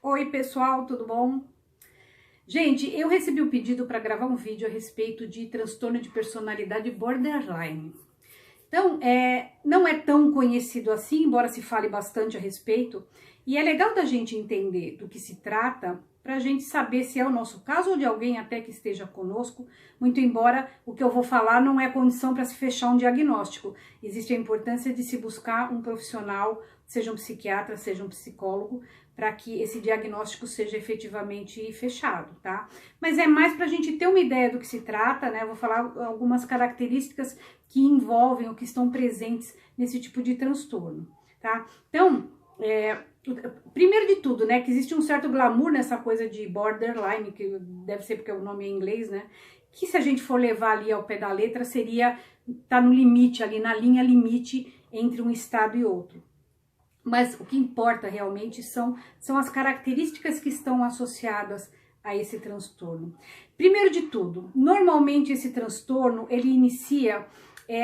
Oi pessoal, tudo bom? Gente, eu recebi um pedido para gravar um vídeo a respeito de transtorno de personalidade borderline. Então, não é tão conhecido assim, embora se fale bastante a respeito, e é legal da gente entender do que se trata, para a gente saber se é o nosso caso ou de alguém até que esteja conosco, muito embora o que eu vou falar não é condição para se fechar um diagnóstico. Existe a importância de se buscar um profissional, seja um psiquiatra, seja um psicólogo, para que esse diagnóstico seja efetivamente fechado, tá? Mas é mais para a gente ter uma ideia do que se trata, né? Eu vou falar algumas características que envolvem ou que estão presentes nesse tipo de transtorno, tá? Então, primeiro de tudo, né, que existe um certo glamour nessa coisa de borderline, que deve ser porque o nome é em inglês, né? Que se a gente for levar ali ao pé da letra, seria tá no limite, ali na linha limite entre um estado e outro. Mas o que importa realmente são as características que estão associadas a esse transtorno. Primeiro de tudo, normalmente esse transtorno ele inicia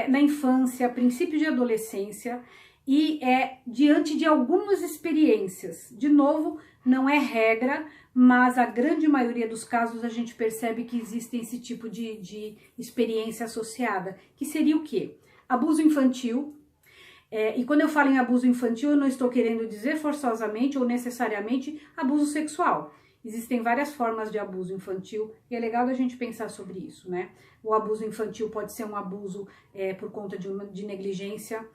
na infância, princípio de adolescência e diante de algumas experiências. De novo, não é regra, mas a grande maioria dos casos a gente percebe que existe esse tipo de experiência associada, que seria o quê? Abuso infantil. E quando eu falo em abuso infantil, eu não estou querendo dizer forçosamente ou necessariamente abuso sexual. Existem várias formas de abuso infantil e é legal a gente pensar sobre isso, né? O abuso infantil pode ser um abuso por conta de negligência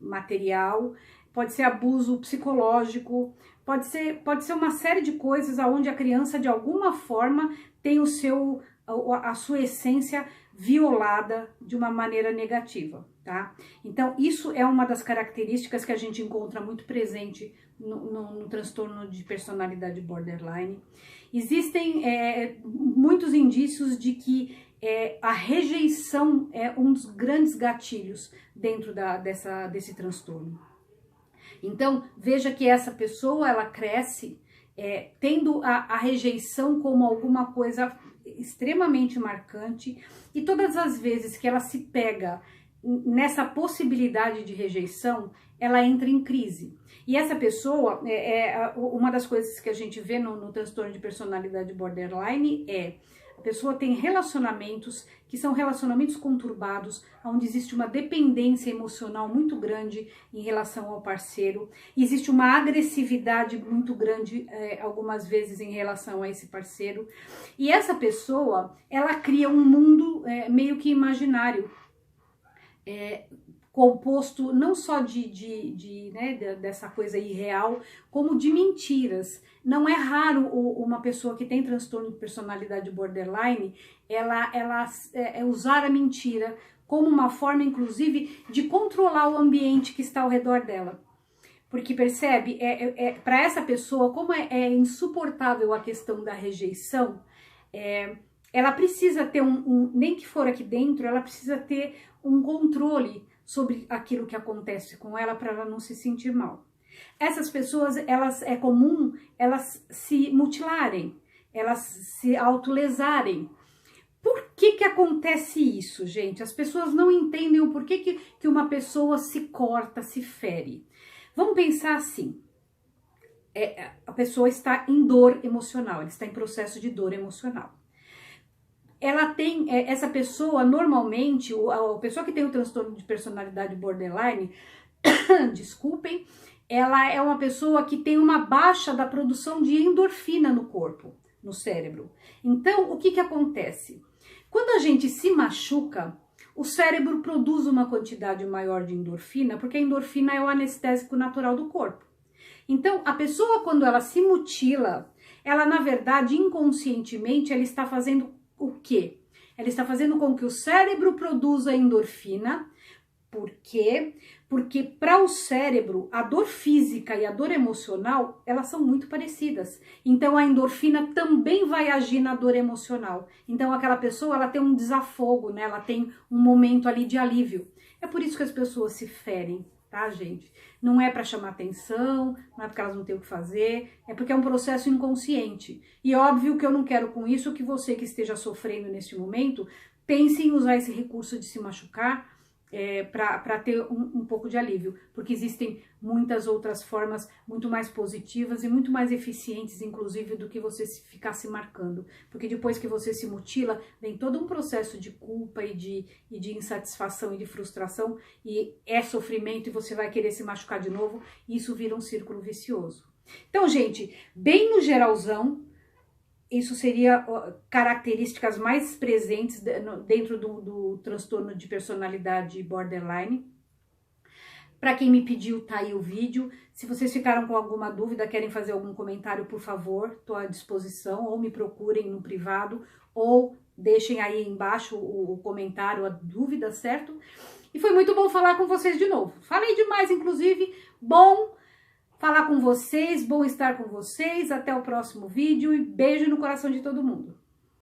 material, pode ser abuso psicológico, pode ser uma série de coisas onde a criança de alguma forma tem a sua essência violada de uma maneira negativa, tá? Então, isso é uma das características que a gente encontra muito presente no transtorno de personalidade borderline. Existem muitos indícios de que a rejeição é um dos grandes gatilhos dentro desse transtorno. Então, veja que essa pessoa, ela cresce tendo a rejeição como alguma coisa extremamente marcante, e todas as vezes que ela se pega nessa possibilidade de rejeição, ela entra em crise. E essa pessoa, uma das coisas que a gente vê no transtorno de personalidade borderline a pessoa tem relacionamentos que são relacionamentos conturbados, onde existe uma dependência emocional muito grande em relação ao parceiro, e existe uma agressividade muito grande algumas vezes em relação a esse parceiro, e essa pessoa, ela cria um mundo meio que imaginário, composto não só dessa coisa irreal, como de mentiras. Não é raro uma pessoa que tem transtorno de personalidade borderline, ela usar a mentira como uma forma, inclusive, de controlar o ambiente que está ao redor dela. Porque percebe, para essa pessoa, como é insuportável a questão da rejeição, ela precisa ter nem que for aqui dentro, ela precisa ter um controle sobre aquilo que acontece com ela para ela não se sentir mal. Essas pessoas, é comum elas se mutilarem, elas se autolesarem. Por que acontece isso, gente? As pessoas não entendem o porquê que uma pessoa se corta, se fere. Vamos pensar assim, a pessoa está em dor emocional, ela está em processo de dor emocional. Ela tem, essa pessoa normalmente, a pessoa que tem o transtorno de personalidade borderline, desculpem, ela é uma pessoa que tem uma baixa da produção de endorfina no corpo, no cérebro. Então, o que acontece? Quando a gente se machuca, o cérebro produz uma quantidade maior de endorfina, porque a endorfina é o anestésico natural do corpo. Então, a pessoa, quando ela se mutila, ela, na verdade, inconscientemente, ela está fazendo o quê? Ela está fazendo com que o cérebro produza endorfina. Por quê? Porque para o cérebro, a dor física e a dor emocional, elas são muito parecidas. Então, a endorfina também vai agir na dor emocional. Então, aquela pessoa, ela tem um desafogo, né? Ela tem um momento ali de alívio. É por isso que as pessoas se ferem, tá, gente? Não é para chamar atenção, não é porque elas não têm o que fazer, é porque é um processo inconsciente. E óbvio que eu não quero com isso que você que esteja sofrendo neste momento pense em usar esse recurso de se machucar para ter um pouco de alívio, porque existem muitas outras formas muito mais positivas e muito mais eficientes, inclusive, do que você ficar se marcando, porque depois que você se mutila, vem todo um processo de culpa e de insatisfação e de frustração, e é sofrimento e você vai querer se machucar de novo, e isso vira um círculo vicioso. Então, gente, bem no geralzão, isso seria características mais presentes dentro do transtorno de personalidade borderline. Para quem me pediu, tá aí o vídeo. Se vocês ficaram com alguma dúvida, querem fazer algum comentário, por favor, estou à disposição, ou me procurem no privado, ou deixem aí embaixo o comentário, a dúvida, certo? E foi muito bom falar com vocês de novo. Falei demais, inclusive, bom falar com vocês, bom estar com vocês, até o próximo vídeo e beijo no coração de todo mundo.